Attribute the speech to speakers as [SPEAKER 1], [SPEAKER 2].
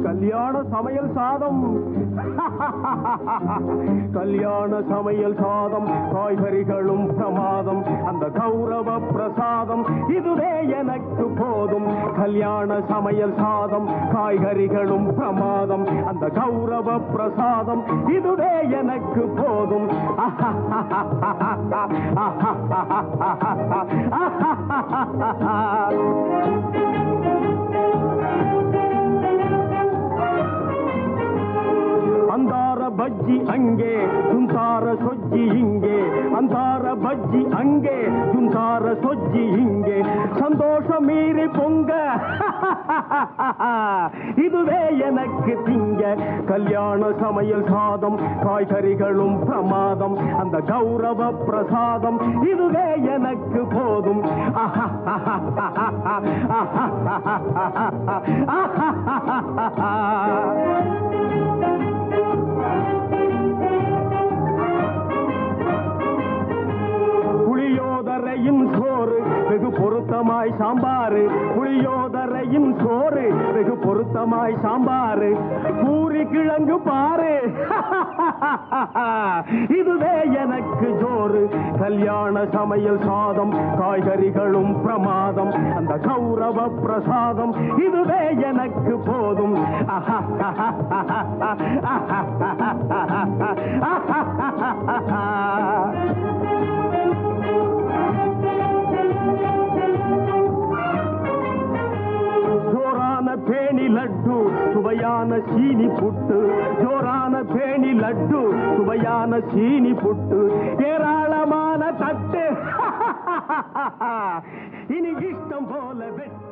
[SPEAKER 1] கல்யாண சமையல் சாதம் கல்யாண சமையல் சாதம் காய்கறிகளும் பிரமாதம் அந்த கௌரவ பிரசாதம் இதுவே எனக்கு போதும் கல்யாண சமையல் சாதம் காய்கறிகளும் பிரமாதம் அந்த கௌரவ பிரசாதம் இதுவே எனக்கு போதும் அந்தார பஜ்ஜி அங்கே சுந்தார சொஜ்ஜி இங்கே அந்தார பஜ்ஜி அங்கே சுந்தார சொஜ்ஜி இங்கே சந்தோஷம் மீறி பொங்க இதுவே எனக்கு திங்க கல்யாண சமையல் சாதம் காய்கறிகளும் பிரமாதம் அந்த கௌரவ பிரசாதம் இதுவே எனக்கு போதும் புளியோதரையின் சோறு வெகு பொருத்தமாய் சாம்பாரு புளியோதரையின் சோறு வெகு பொருத்தமாய் சாம்பாரு பூரி கிழங்கு பாரு இதுவே எனக்கு ஜோறு கல்யாண சமையல் சாதம் காய்கறிகளும் பிரமாதம் அந்த கௌரவ பிரசாதம் இதுவே எனக்கு போதும் ஜோரான பேணி லட்டு சுவையான சீனி புட்டு ஜோரான பேணி லட்டு சுவையான சீனி புட்டு ஏராளமான தட்டு இனி இஷ்டம் போல வெட்டு